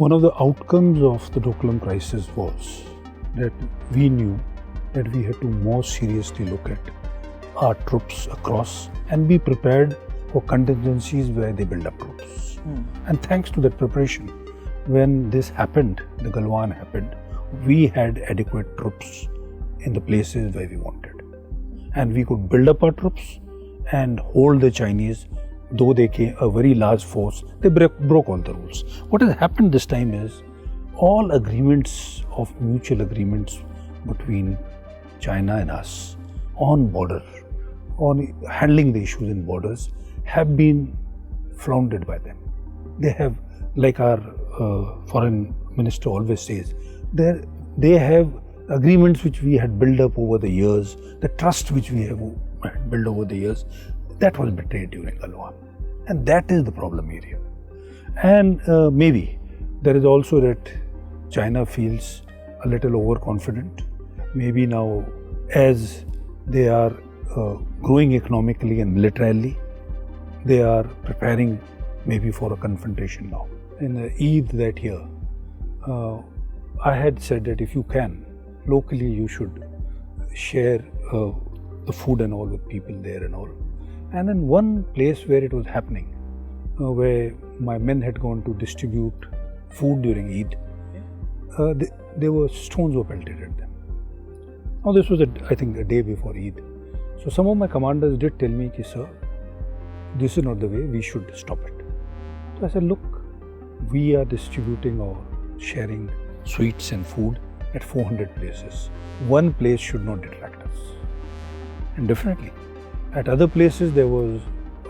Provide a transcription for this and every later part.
One of the outcomes of the Doklam crisis was that we knew that we had to more seriously look at our troops across and be prepared for contingencies where they build up troops. And thanks to that preparation, when this happened, the Galwan happened, we had adequate troops in the places where we wanted. And we could build up our troops and hold the Chinese. Though they came a very large force, they broke all the rules. What has happened this time is all agreements of mutual agreements between China and us on border, on handling the issues in borders, have been floundered by them. They have, like our foreign minister always says, they have agreements which we had built up over the years, the trust which we have built over the years, that was betrayed during Galwan. And that is the problem area. And maybe there is also that China feels a little overconfident. Maybe now, as they are growing economically and militarily, they are preparing maybe for a confrontation now. In the Eid that year, I had said that if you can, locally you should share the food and all with people there and all. And in one place where it was happening, where my men had gone to distribute food during Eid, there were stones were pelted at them. Now this was, I think, a day before Eid. So some of my commanders did tell me, sir, this is not the way, we should stop it. So I said, look, we are distributing or sharing sweets and food at 400 places. One place should not detract us. And definitely, at other places there was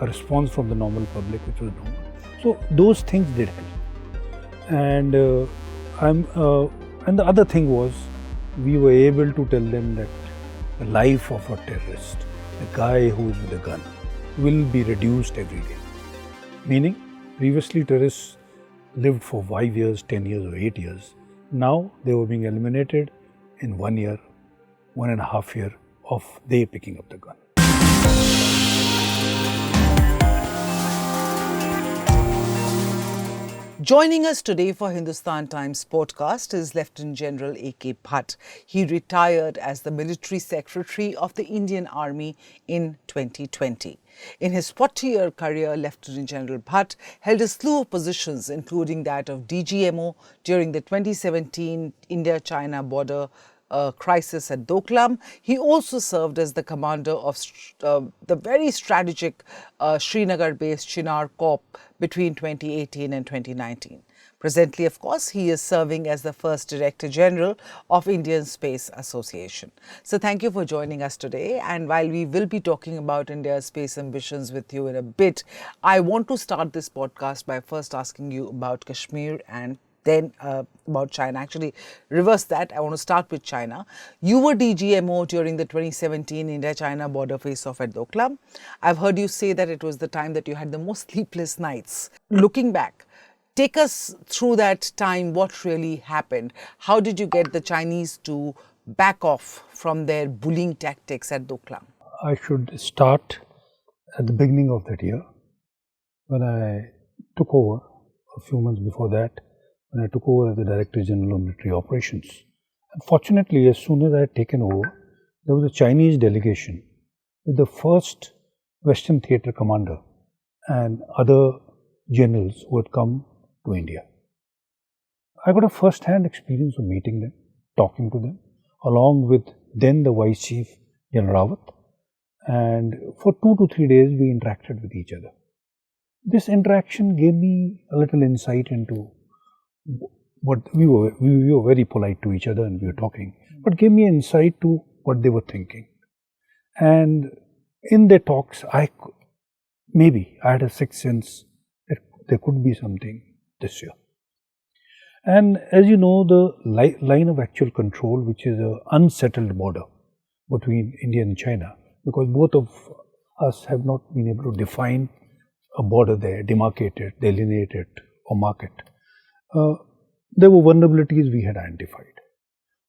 a response from the normal public which was normal. So those things did help. And and the other thing was, we were able to tell them that the life of a terrorist, the guy who is with a gun, will be reduced every day. Meaning, previously terrorists lived for 5 years, 10 years or 8 years. Now they were being eliminated in 1 year, 1.5 years of they picking up the gun. Joining us today for Hindustan Times podcast is Lieutenant General A.K. Bhatt. He retired as the Military Secretary of the Indian Army in 2020. In his 40-year career, Lieutenant General Bhatt held a slew of positions, including that of DGMO during the 2017 India-China border crisis at Doklam. He also served as the commander of the very strategic Srinagar-based Chinar Corps between 2018 and 2019. Presently, of course, he is serving as the first Director General of Indian Space Association. So thank you for joining us today. And while we will be talking about India's space ambitions with you in a bit, I want to start this podcast by first asking you about Kashmir and then about China. Actually, reverse that. I want to start with China. You were DGMO during the 2017 India-China border face-off at Doklam. I've heard you say that it was the time that you had the most sleepless nights. Looking back, take us through that time. What really happened? How did you get the Chinese to back off from their bullying tactics at Doklam? I should start at the beginning of that year, when I took over, a few months before that, when I took over as the Director General of Military Operations. And fortunately, as soon as I had taken over, there was a Chinese delegation with the first Western Theatre commander and other generals who had come to India. I got a first-hand experience of meeting them, talking to them, along with then the Vice Chief General Rawat. And for 2 to 3 days, we interacted with each other. This interaction gave me a little insight into what we were very polite to each other and we were talking, but gave me insight to what they were thinking. And in their talks, I had a sixth sense that there could be something this year. And as you know, the line of actual control, which is an unsettled border between India and China, because both of us have not been able to define a border there, demarcate it, delineate it, or mark it. There were vulnerabilities we had identified.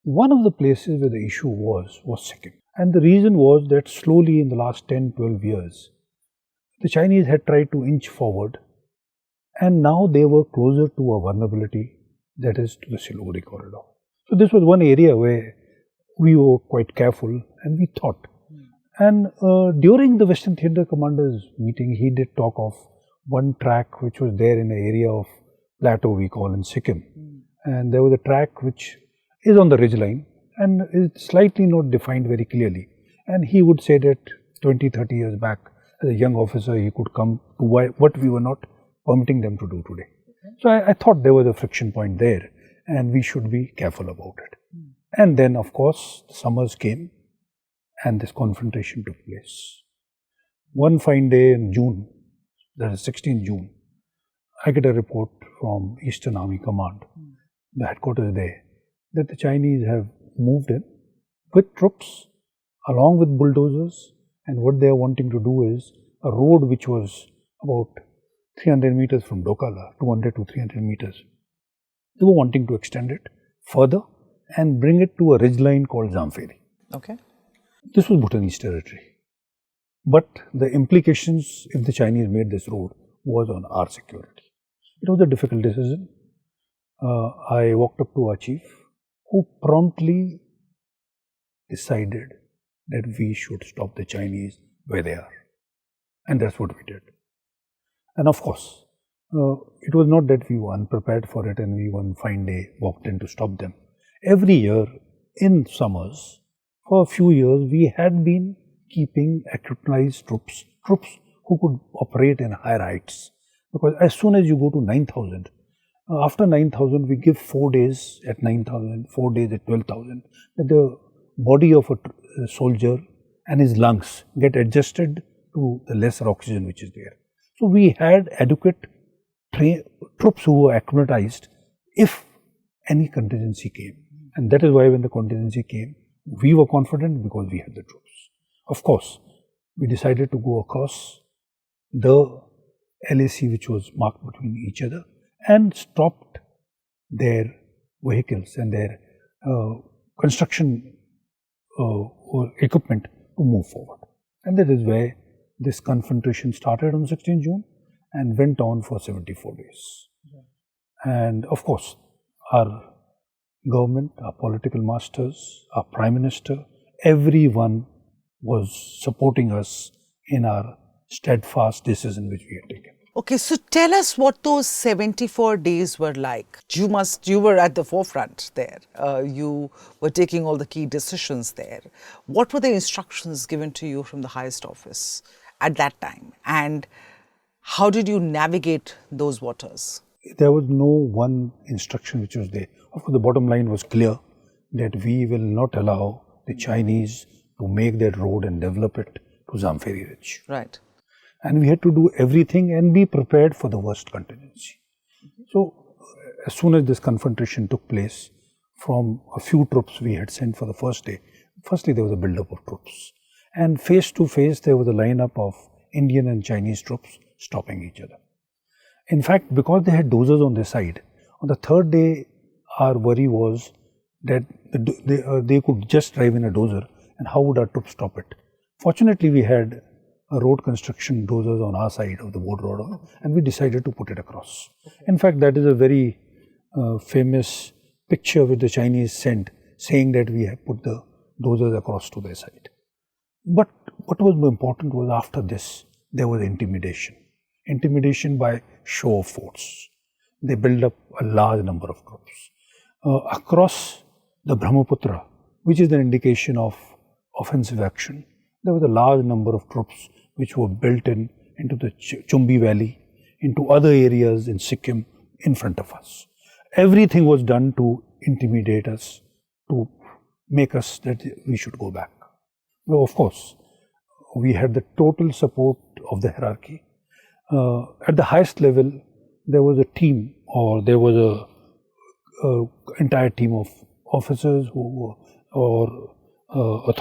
One of the places where the issue was Sikkim. And the reason was that slowly in the last 10, 12 years, the Chinese had tried to inch forward, and now they were closer to a vulnerability that is to the Siliguri corridor. So this was one area where we were quite careful and we thought. And during the Western Theatre Commanders meeting, he did talk of one track which was there in the area of plateau we call in Sikkim. And there was a track which is on the ridge line and is slightly not defined very clearly. And he would say that 20, 30 years back, as a young officer, he could come to what we were not permitting them to do today. So I thought there was a friction point there and we should be careful about it. And then, of course, the summers came and this confrontation took place. One fine day in June, that is 16 June, I get a report from Eastern Army Command, the headquarters there, that the Chinese have moved in with troops along with bulldozers, and what they are wanting to do is a road which was about 300 meters from Dokala, 200 to 300 meters. They were wanting to extend it further and bring it to a ridgeline called Zamferi. Okay. This was Bhutanese territory. But the implications, if the Chinese made this road, was on our security. It was a difficult decision. I walked up to our chief, who promptly decided that we should stop the Chinese where they are. And that's what we did. And of course, it was not that we were unprepared for it and we one fine day walked in to stop them. Every year in summers, for a few years, we had been keeping acclimatized troops who could operate in higher heights. Because as soon as you go to 9,000, after 9,000, we give 4 days at 9,000, 4 days at 12,000. The body of a soldier and his lungs get adjusted to the lesser oxygen which is there. So we had adequate troops who were acclimatized if any contingency came. And that is why when the contingency came, we were confident because we had the troops. Of course, we decided to go across the LAC which was marked between each other and stopped their vehicles and their construction equipment to move forward. And that is where this confrontation started on 16 June and went on for 74 days. And of course, our government, our political masters, our Prime Minister, everyone was supporting us in our steadfast decision which we had taken. Okay, so tell us what those 74 days were like. You were at the forefront there. You were taking all the key decisions there. What were the instructions given to you from the highest office at that time? And how did you navigate those waters? There was no one instruction which was there. Of course, the bottom line was clear that we will not allow the Chinese to make that road and develop it to Zamferi Ridge. Right. And we had to do everything and be prepared for the worst contingency. So, as soon as this confrontation took place, from a few troops we had sent for the first day, firstly there was a build-up of troops. And face to face there was a lineup of Indian and Chinese troops stopping each other. In fact, because they had dozers on their side, on the third day our worry was that they could just drive in a dozer and how would our troops stop it. Fortunately, we had a road construction dozers on our side of the board road and we decided to put it across. In fact, that is a very famous picture which the Chinese sent saying that we have put the dozers across to their side. But what was more important was after this, there was intimidation. Intimidation by show of force. They built up a large number of troops. Across the Brahmaputra, which is an indication of offensive action, there was a large number of troops which were built into the Chumbi Valley, into other areas in Sikkim in front of us. Everything was done to intimidate us, to make us that we should go back. Well, of course, we had the total support of the hierarchy. At the highest level, there was a team or there was a entire team of officers who were, or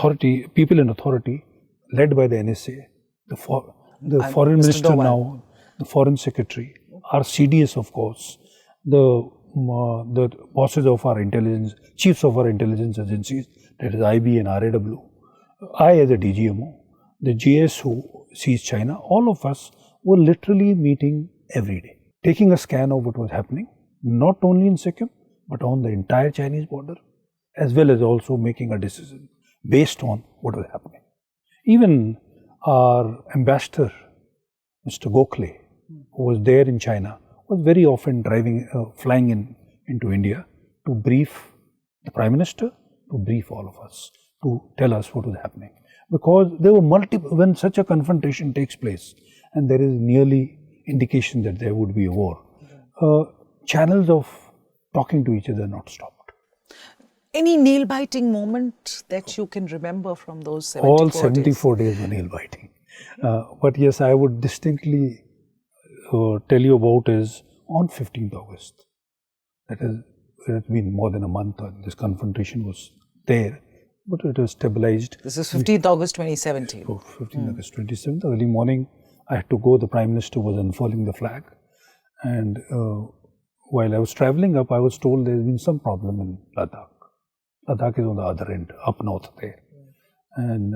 people in authority led by the NSA, the foreign minister now, the foreign secretary, our CDS of course, the bosses of our intelligence, chiefs of our intelligence agencies, that is IB and RAW, I as a DGMO, the GS who sees China, all of us were literally meeting every day, taking a scan of what was happening, not only in Sikkim, but on the entire Chinese border, as well as also making a decision based on what is happening. Even our ambassador, Mr. Gokhale, who was there in China, was very often flying into India to brief the Prime Minister, to brief all of us, to tell us what was happening. Because there were when such a confrontation takes place, and there is nearly indication that there would be a war, channels of talking to each other not stopped. Any nail-biting moment that you can remember from those 74 All 74 days were nail-biting. But yes, I would distinctly tell you about is on 15th August. That is, it has been more than a month and this confrontation was there, but it was stabilized. This is 15th August 2017. So 15th August 2017, early morning, I had to go. The Prime Minister was unfurling the flag. And while I was traveling up, I was told there has been some problem in Ladakh. Ladakh is on the other end, up north there. And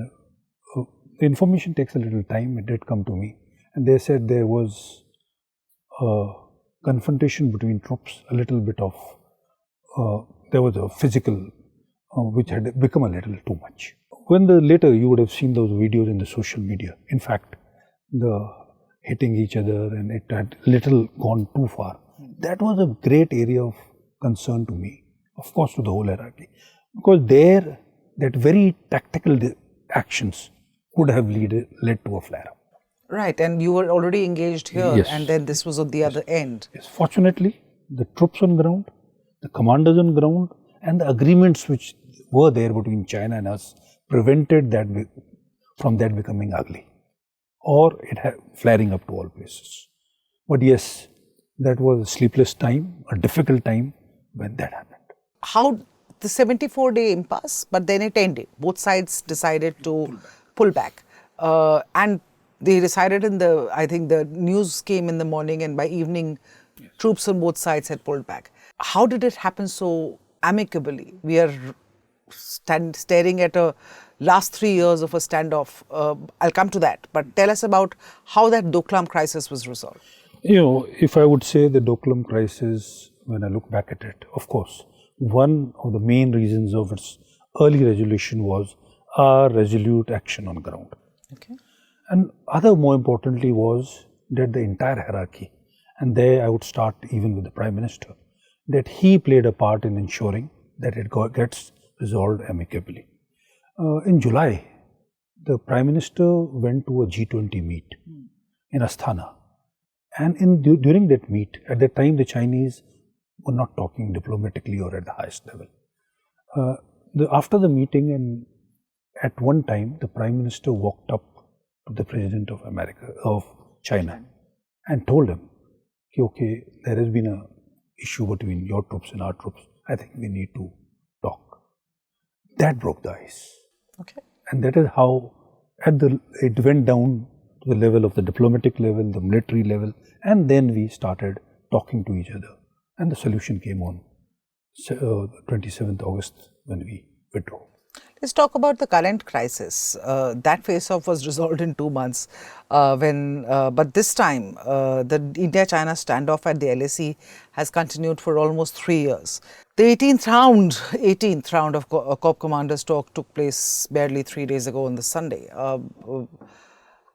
the information takes a little time. It did come to me. And they said there was a confrontation between troops, a little bit of, there was a physical, which had become a little too much. When later you would have seen those videos in the social media. In fact, the hitting each other and it had little gone too far. That was a great area of concern to me, of course to the whole hierarchy. Because there, that very tactical actions could have led to a flare-up. Right, and you were already engaged here, Yes. and then this was on the other end. Yes. Fortunately, the troops on ground, the commanders on ground, and the agreements which were there between China and us prevented that from that becoming ugly, or it flaring up to all places. But yes, that was a sleepless time, a difficult time when that happened. How the 74-day impasse, but then it ended. Both sides decided to pull back. And they decided I think the news came in the morning and by evening, troops on both sides had pulled back. How did it happen so amicably? We are staring at a last 3 years of a standoff. I'll come to that, but tell us about how that Doklam crisis was resolved. You know, if I would say the Doklam crisis, when I look back at it, of course, one of the main reasons of its early resolution was our resolute action on ground. Okay. And more importantly was that the entire hierarchy, and there I would start even with the Prime Minister, that he played a part in ensuring that it gets resolved amicably. In July, the Prime Minister went to a G20 meet in Astana. And during that meet, at that time the Chinese were not talking diplomatically or at the highest level. After the meeting, and at one time, the Prime Minister walked up to the President of China, and told him, okay, there has been an issue between your troops and our troops. I think we need to talk. That broke the ice. Okay. And that is how it went down to the level of the diplomatic level, the military level, and then we started talking to each other. And the solution came on 27th August when we withdrew. Let's talk about the current crisis. That face-off was resolved in 2 months. But this time, the India-China standoff at the LAC has continued for almost 3 years. The 18th round of Corps Commanders talk took place barely 3 days ago on the Sunday.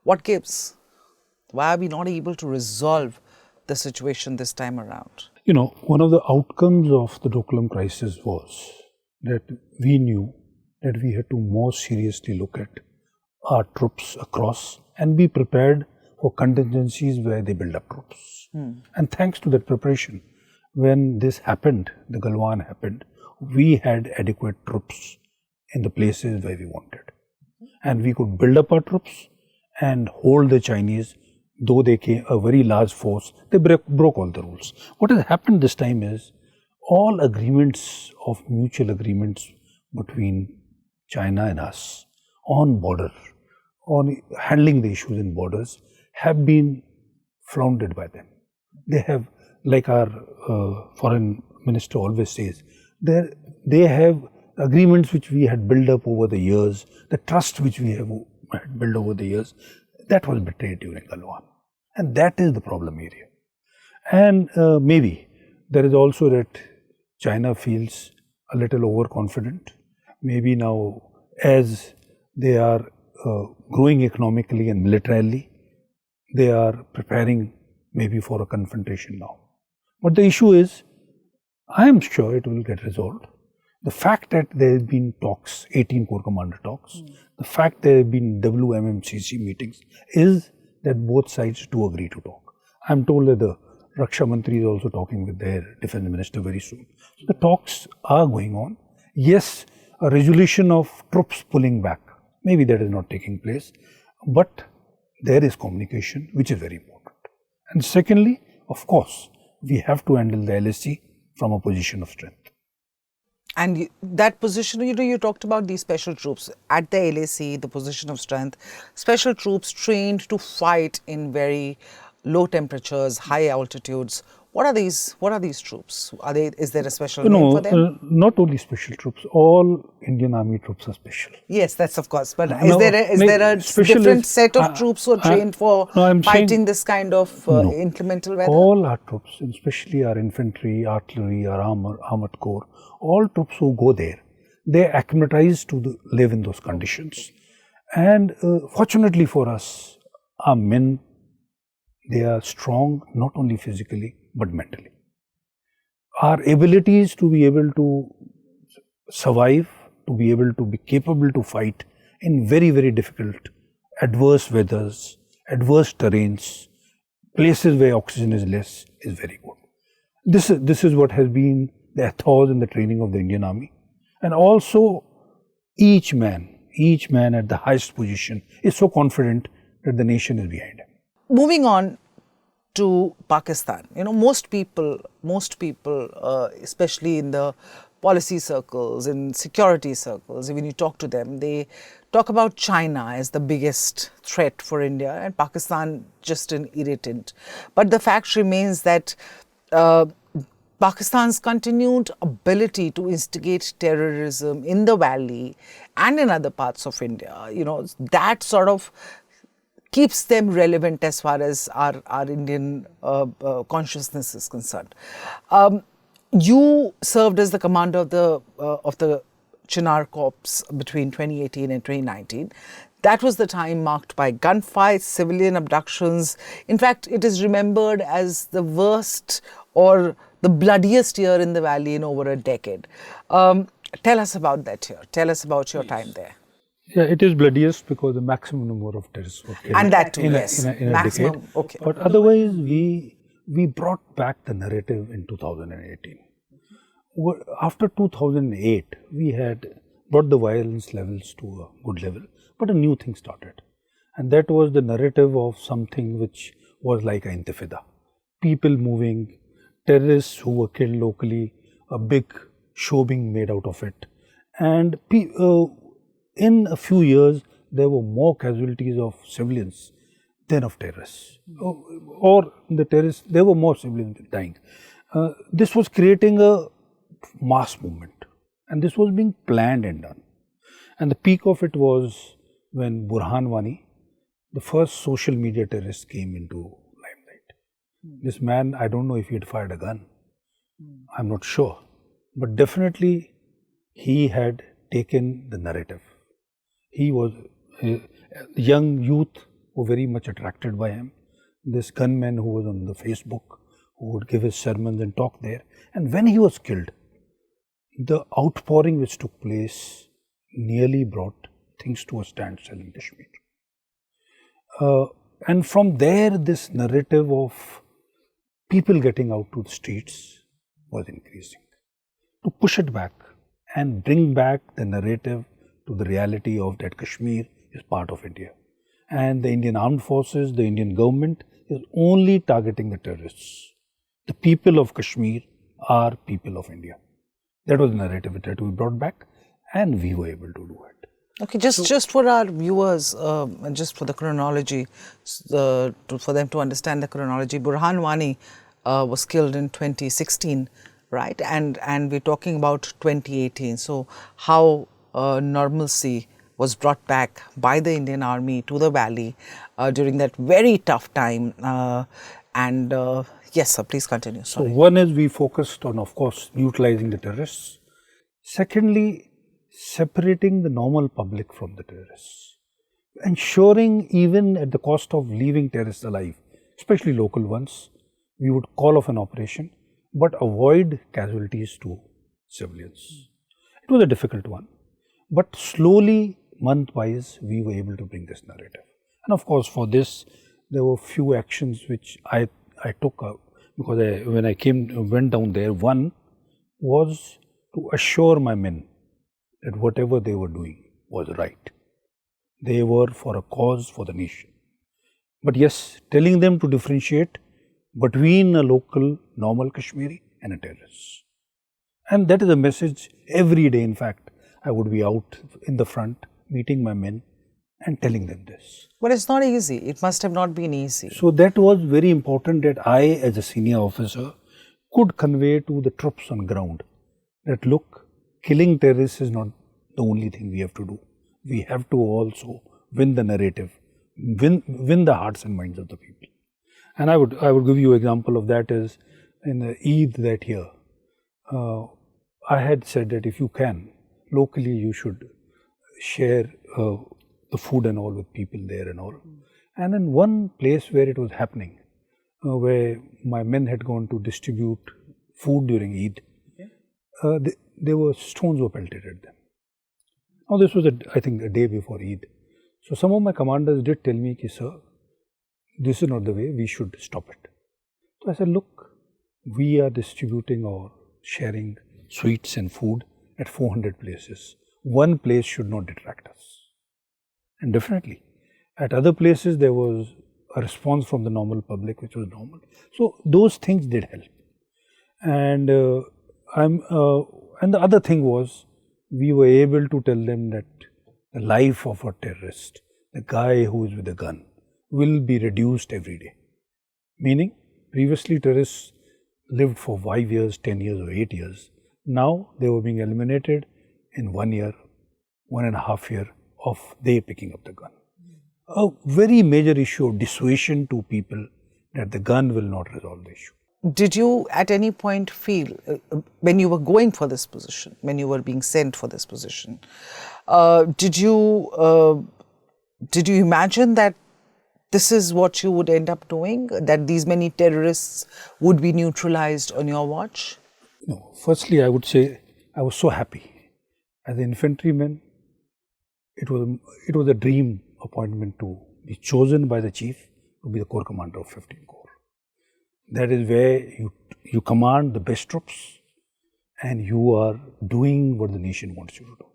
What gives? Why are we not able to resolve the situation this time around? You know, one of the outcomes of the Doklam crisis was that we knew that we had to more seriously look at our troops across and be prepared for contingencies where they build up troops. And thanks to that preparation, when this happened, the Galwan happened, we had adequate troops in the places where we wanted. And we could build up our troops and hold the Chinese, though they came a very large force, they broke all the rules. What has happened this time is all agreements of mutual agreements between China and us on border, on handling the issues in borders, have been floundered by them. They have, like our foreign minister always says, they have agreements which we had built up over the years, the trust which we have built over the years, that was betrayed during Galwan. And that is the problem area. And maybe there is also that China feels a little overconfident. Maybe now, as they are growing economically and militarily, they are preparing maybe for a confrontation now. But the issue is, I am sure it will get resolved. The fact that there have been talks, 18 Corps Commander talks, the fact there have been WMMCC meetings is that both sides do agree to talk. I am told that the Raksha Mantri is also talking with their defense minister very soon. So the talks are going on. Yes, a resolution of troops pulling back, maybe that is not taking place, but there is communication, which is very important. And secondly, of course, we have to handle the LSC from a position of strength. And that position, you talked about these special troops at the LAC, the position of strength, special troops trained to fight in very low temperatures, high altitudes. What are these troops? Is there a special name for them? Not only special troops, all Indian Army troops are special. Yes, that's of course. But is there a different set of troops who are trained for fighting this kind of inclemental weather? All our troops, especially our infantry, artillery, our armored corps, all troops who go there, they acclimatize to live in those conditions. And fortunately for us, our men, they are strong not only physically but mentally. Our abilities to be able to survive, to be able to be capable to fight in very, very difficult, adverse weathers, adverse terrains, places where oxygen is less, is very good. This is what has been the ethos in the training of the Indian Army. And also, each man at the highest position is so confident that the nation is behind him. Moving on to Pakistan, most people, especially in the policy circles, in security circles, when you talk to them, they talk about China as the biggest threat for India and Pakistan just an irritant. But the fact remains that Pakistan's continued ability to instigate terrorism in the valley and in other parts of India, that sort of keeps them relevant as far as our Indian consciousness is concerned. You served as the commander of the Chinar Corps between 2018 and 2019. That was the time marked by gunfights, civilian abductions. In fact, it is remembered as the worst or the bloodiest year in the valley in over a decade. Tell us about that year. Tell us about your time there. Yeah, it is bloodiest because the maximum number of terrorists were killed. And that too, yes. In a maximum, decade. okay. But otherwise, we brought back the narrative in 2018. After 2008, we had brought the violence levels to a good level, but a new thing started. And that was the narrative of something which was like an intifada. People moving, terrorists who were killed locally, a big show being made out of it. And in a few years, there were more casualties of civilians than of terrorists. Or the terrorists, there were more civilians dying. This was creating a mass movement, and this was being planned and done. And the peak of it was when Burhan Wani, the first social media terrorist, came into limelight. This man, I don't know if he had fired a gun. I'm not sure. But definitely, he had taken the narrative. He was, young youth were very much attracted by him. This gunman who was on the Facebook, who would give his sermons and talk there. And when he was killed, the outpouring which took place nearly brought things to a standstill in Kashmir. And from there, this narrative of people getting out to the streets was increasing. To push it back and bring back the narrative to the reality of that Kashmir is part of India. And the Indian armed forces, the Indian government is only targeting the terrorists. The people of Kashmir are people of India. That was the narrative that we brought back, and we were able to do it. Okay, just for our viewers, and just for the chronology, for them to understand the chronology, Burhan Wani was killed in 2016, right? And we're talking about 2018. So how normalcy was brought back by the Indian Army to the valley during that very tough time. And Yes, sir, please continue. So Sorry. one is we focused on, of course, neutralizing the terrorists. Secondly, separating the normal public from the terrorists. Ensuring, even at the cost of leaving terrorists alive, especially local ones, we would call off an operation, but avoid casualties to civilians. It was a difficult one, but slowly, month-wise, we were able to bring this narrative. And of course, for this, there were few actions which I took because when I went down there, one was to assure my men that whatever they were doing was right. They were for a cause for the nation. But yes, telling them to differentiate between a local, normal Kashmiri and a terrorist. And that is a message every day. In fact, I would be out in the front, meeting my men and telling them this. But it's not easy. It must have not been easy. So that was very important that I, as a senior officer, could convey to the troops on ground that look, killing terrorists is not the only thing we have to do. We have to also win the narrative, win the hearts and minds of the people. And I would give you an example of that is in the Eid that year. I had said that if you can, locally you should share the food and all with people there and all. And in one place where it was happening, where my men had gone to distribute food during Eid, there were stones were pelted at them. Now this was, I think, a day before Eid. So some of my commanders did tell me, sir, this is not the way, we should stop it. So I said, look, we are distributing or sharing sweets and food at 400 places. One place should not detract us. And definitely, at other places there was a response from the normal public which was normal. So those things did help. And and the other thing was, we were able to tell them that the life of a terrorist, the guy who is with a gun, will be reduced every day. Meaning, previously terrorists lived for 5 years, 10 years or 8 years. Now they were being eliminated in 1 year, 1.5 years of they picking up the gun. A very major issue of dissuasion to people that the gun will not resolve the issue. Did you at any point feel, when you were going for this position, when you were being sent for this position, did you imagine that this is what you would end up doing, that these many terrorists would be neutralized on your watch? No. Firstly, I would say I was so happy. As an infantryman, it was a dream appointment to be chosen by the chief to be the corps commander of 15 Corps. That is where you command the best troops and you are doing what the nation wants you to do.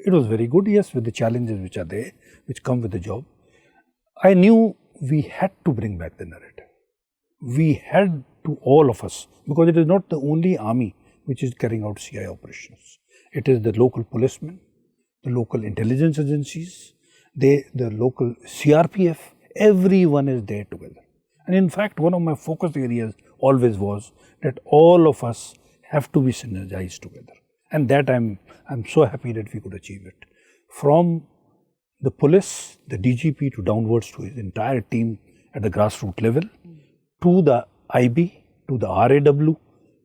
It was very good, yes, with the challenges which are there, which come with the job. I knew we had to bring back the narrative. We had to, all of us, because it is not the only army which is carrying out CI operations. It is the local policemen, the local intelligence agencies, the local CRPF, everyone is there together. And in fact, one of my focus areas always was that all of us have to be synergized together. And that I'm so happy that we could achieve it. From the police, the DGP to downwards to his entire team at the grassroots level, to the IB, to the RAW,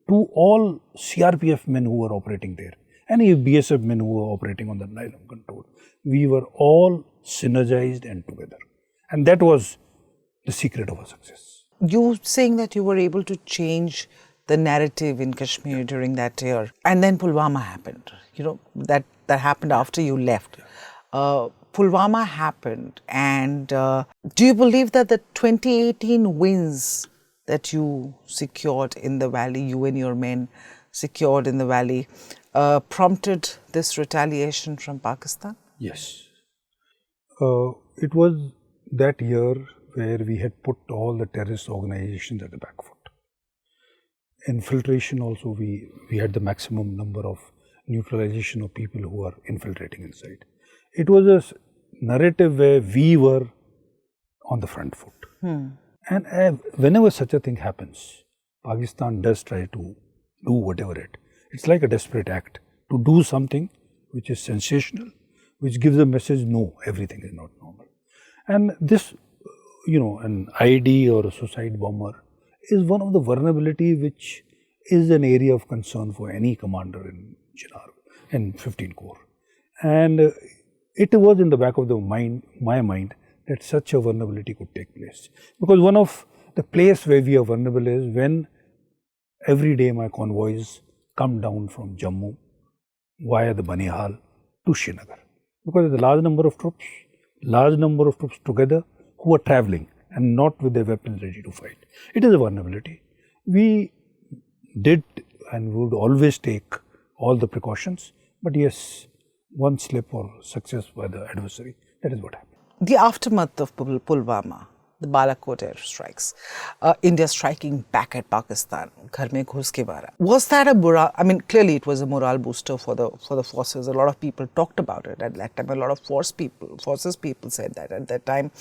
to all CRPF men who were operating there, and BSF men who were operating on the nylon control. We were all synergized and together. And that was the secret of our success. You saying that you were able to change the narrative in Kashmir during that year, and then Pulwama happened. You know, that happened after you left. Pulwama happened, and do you believe that the 2018 wins that you secured in the valley, you and your men secured in the valley, prompted this retaliation from Pakistan? Yes. It was that year where we had put all the terrorist organizations at the back foot. Infiltration also, we had the maximum number of neutralization of people who are infiltrating inside. It was a narrative where we were on the front foot. And whenever such a thing happens, Pakistan does try to do whatever it's like a desperate act to do something which is sensational, which gives a message, no, everything is not normal. And this, an ID or a suicide bomber is one of the vulnerability which is an area of concern for any commander in Chinar, in 15 Corps. And it was in the back of my mind, that such a vulnerability could take place. Because one of the place where we are vulnerable is when every day my convoys come down from Jammu via the Banihal to Srinagar. Because there's a large number of troops together who are travelling and not with their weapons ready to fight. It is a vulnerability. We did and would always take all the precautions, but yes, one slip or success by the adversary, that is what happened. The aftermath of Pulwama, the Balakot airstrikes, India striking back at Pakistan, Ghar mein ghus ke mara. Was that a morale? I mean, clearly it was a morale booster for the forces. A lot of people talked about it at that time. A lot of forces people said that at that time.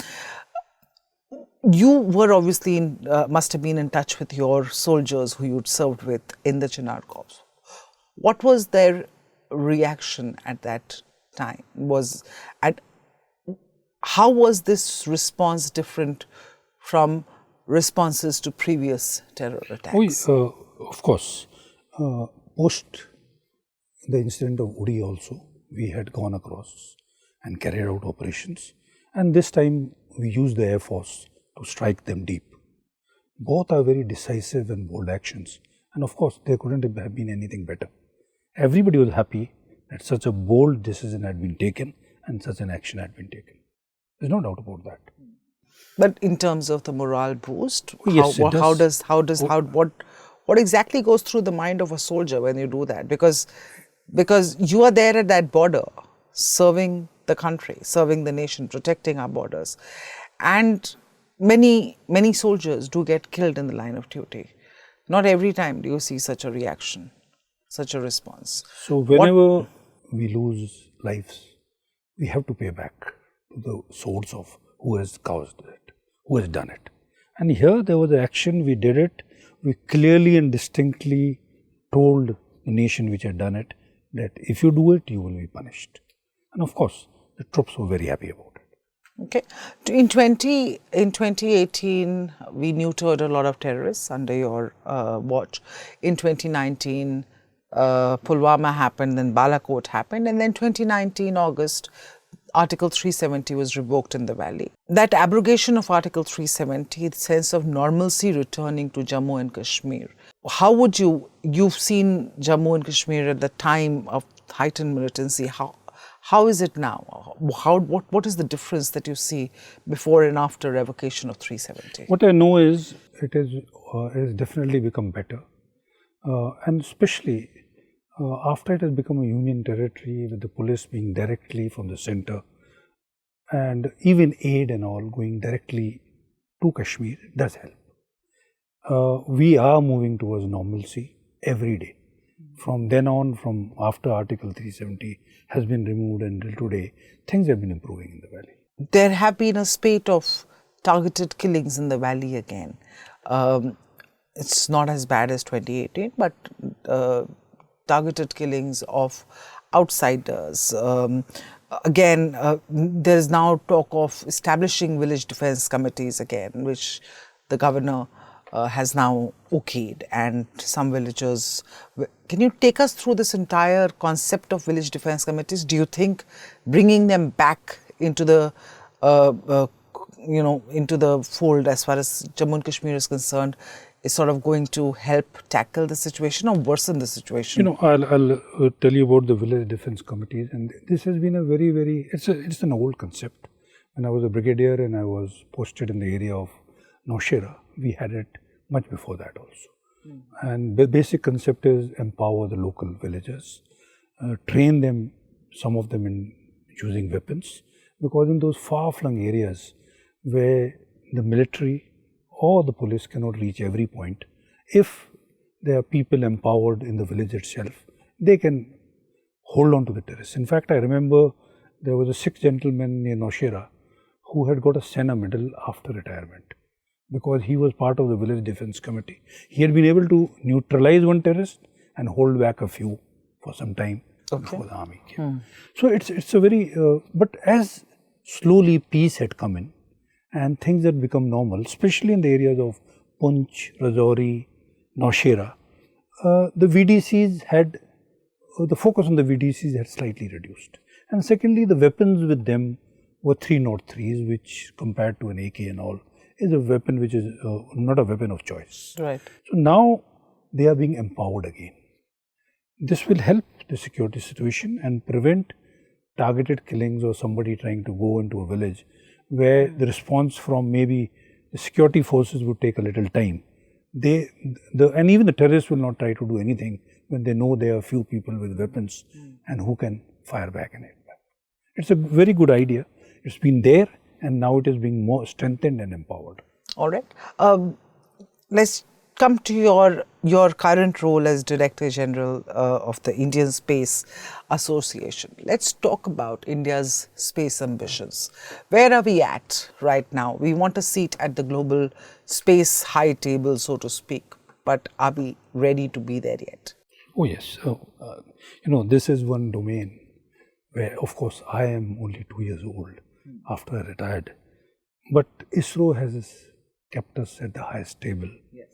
You were obviously must have been in touch with your soldiers who you'd served with in the Chinar Corps. What was their reaction at that time? How was this response different from responses to previous terror attacks? Of course, post the incident of Uri also, we had gone across and carried out operations, and this time we used the Air Force to strike them deep. Both are very decisive and bold actions, and of course there couldn't have been anything better. Everybody was happy that such a bold decision had been taken and such an action had been taken. There's no doubt about that. But in terms of the morale boost, yes, what exactly goes through the mind of a soldier when you do that? Because you are there at that border, serving the country, serving the nation, protecting our borders, and many soldiers do get killed in the line of duty. Not every time do you see such a reaction, such a response. So whenever we lose lives, we have to pay back to the source of who has caused it, who has done it. And here there was an action, we did it, we clearly and distinctly told the nation which had done it that if you do it, you will be punished. And of course, the troops were very happy about it. Okay. In 2018, we neutered a lot of terrorists under your watch. In 2019, Pulwama happened, then Balakot happened, and then 2019 August, Article 370 was revoked in the valley. That abrogation of Article 370, the sense of normalcy returning to Jammu and Kashmir. How would you've seen Jammu and Kashmir at the time of heightened militancy, how is it now? What is the difference that you see before and after revocation of 370? What I know is it has definitely become better, and especially after it has become a union territory with the police being directly from the center and even aid and all going directly to Kashmir does help. We are moving towards normalcy every day. From then on, from after Article 370 has been removed until today, things have been improving in the valley. There have been a spate of targeted killings in the valley again. It's not as bad as 2018, but targeted killings of outsiders. Again, there is now talk of establishing village defense committees again, which the governor has now okayed, and some villagers. Can you take us through this entire concept of village defense committees? Do you think bringing them back into the into the fold as far as Jammu and Kashmir is concerned is sort of going to help tackle the situation or worsen the situation? I'll tell you about the village defense committees, and this has been a very it's an old concept. When I was a brigadier and I was posted in the area of Nowshera, we had it much before that also. And the basic concept is empower the local villagers, train them, some of them in using weapons, because in those far-flung areas where the military or the police cannot reach every point, if there are people empowered in the village itself, they can hold on to the terrace. In fact, I remember there was a Sikh gentleman near Nowshera who had got a Sena medal after retirement, because he was part of the village defense committee. He had been able to neutralize one terrorist and hold back a few for some time before the army came. So it's a very, but as slowly peace had come in and things had become normal, especially in the areas of Poonch, Rajouri, Nowshera, the VDCs had, the focus on the VDCs had slightly reduced. And secondly, the weapons with them were 303s, which compared to an AK and all, is a weapon which is not a weapon of choice. Right. So now they are being empowered again. This will help the security situation and prevent targeted killings or somebody trying to go into a village where the response from maybe the security forces would take a little time. And even the terrorists will not try to do anything when they know there are few people with weapons and who can fire back and hit back. It's a very good idea. It's been there and now it is being more strengthened and empowered. All right. Let's come to your current role as Director General of the Indian Space Association. Let's talk about India's space ambitions. Where are we at right now? We want a seat at the global space high table, so to speak, but are we ready to be there yet? Oh yes. This is one domain where, of course, I am only 2 years old after I retired. But ISRO has kept us at the highest table. Yes.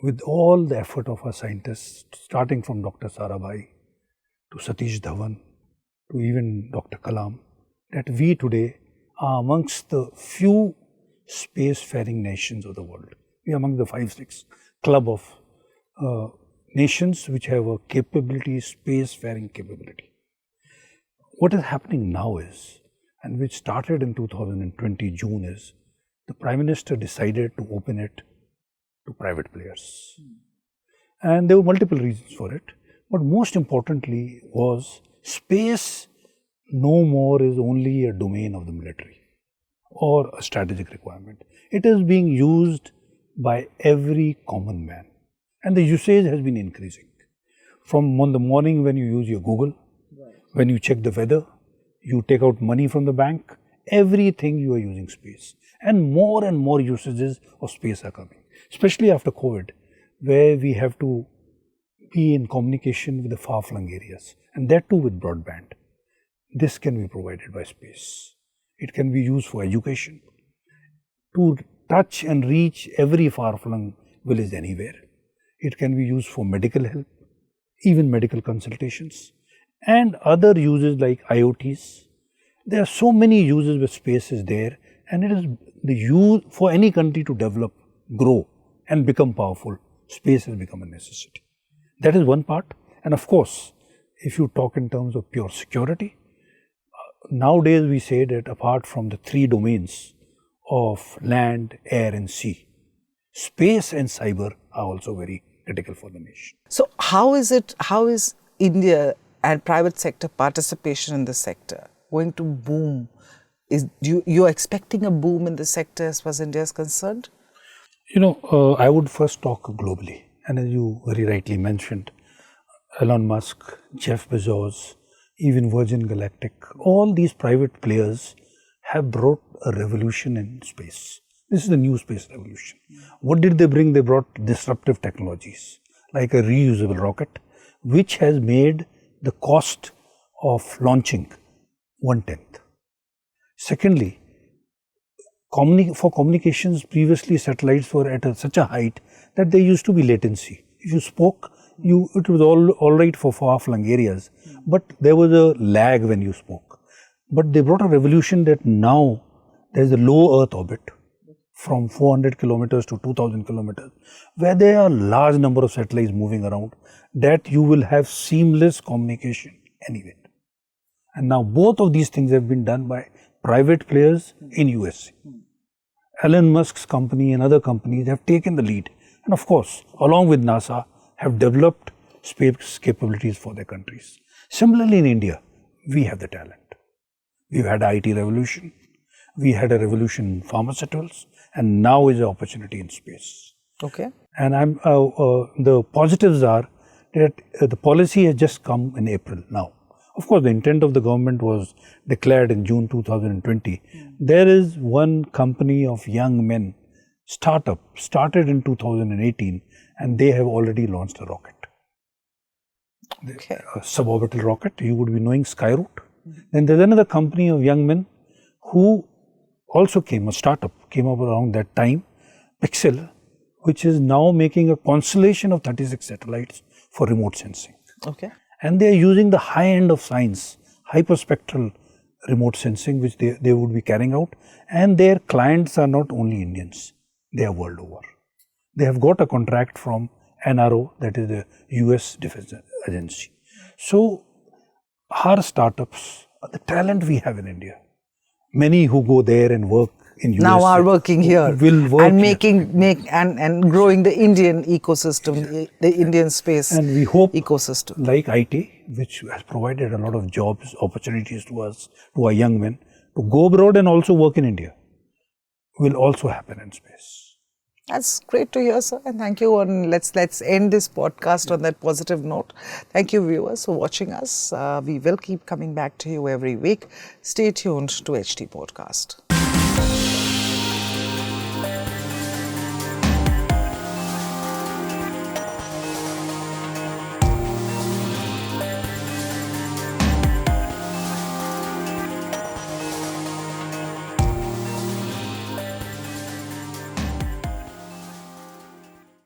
With all the effort of our scientists, starting from Dr. Sarabhai to Satish Dhawan to even Dr. Kalam, that we today are amongst the few spacefaring nations of the world. We are among the 5-6 club of nations which have a capability, spacefaring capability. What is happening now is, and which started in 2020 June, is the Prime Minister decided to open it to private players. And there were multiple reasons for it. But most importantly was space no more is only a domain of the military or a strategic requirement. It is being used by every common man. And the usage has been increasing. From on the morning when you use your Google, when you check the weather, you take out money from the bank, everything you are using space. And more usages of space are coming, especially after COVID, where we have to be in communication with the far-flung areas, and that too with broadband. This can be provided by space. It can be used for education, to touch and reach every far-flung village anywhere. It can be used for medical help, even medical consultations, and other uses like IoTs. There are so many uses where space is there, and it is the use for any country to develop, grow, and become powerful. Space has become a necessity. That is one part. And of course, if you talk in terms of pure security, nowadays we say that apart from the 3 domains of land, air and sea, space and cyber are also very critical for the nation. So how is India and private sector participation in the sector going to boom? You're expecting a boom in the sector as far as India is concerned? I would first talk globally. And as you very rightly mentioned, Elon Musk, Jeff Bezos, even Virgin Galactic, all these private players have brought a revolution in space. This is the new space revolution. What did they bring? They brought disruptive technologies like a reusable rocket, which has made the cost of launching 1/10. Secondly, for communications, previously satellites were at such a height that there used to be latency. If you spoke, it was all right for far-flung areas, but there was a lag when you spoke. But they brought a revolution that now there is a low Earth orbit from 400 kilometers to 2000 kilometers, where there are a large number of satellites moving around, that you will have seamless communication anywhere. And now both of these things have been done by private players in USA. Elon Musk's company and other companies have taken the lead, and of course, along with NASA, have developed space capabilities for their countries. Similarly, in India, we have the talent. We've had an IT revolution, we had a revolution in pharmaceuticals, and now is an opportunity in space. Okay. And the positives are that the policy has just come in April now. Of course, the intent of the government was declared in June 2020. There is one company of young men, startup, started in 2018, and they have already launched a rocket. Okay. A suborbital rocket, you would be knowing Skyroot. Then there's another company of young men who also a startup came up around that time, Pixel, which is now making a constellation of 36 satellites for remote sensing. Okay. And they are using the high end of science, hyperspectral remote sensing, which they would be carrying out. And their clients are not only Indians, they are world over. They have got a contract from NRO, that is the US Defense Agency. So, our startups, the talent we have in India, many who go there and work in US now are working here will work and here. and growing the Indian ecosystem, the Indian space and we hope ecosystem. Like IT, which has provided a lot of jobs, opportunities to us, to our young men, to go abroad and also work in India, will also happen in space. That's great to hear, sir. And thank you. And let's end this podcast on that positive note. Thank you, viewers, for watching us. We will keep coming back to you every week. Stay tuned to HT Podcast.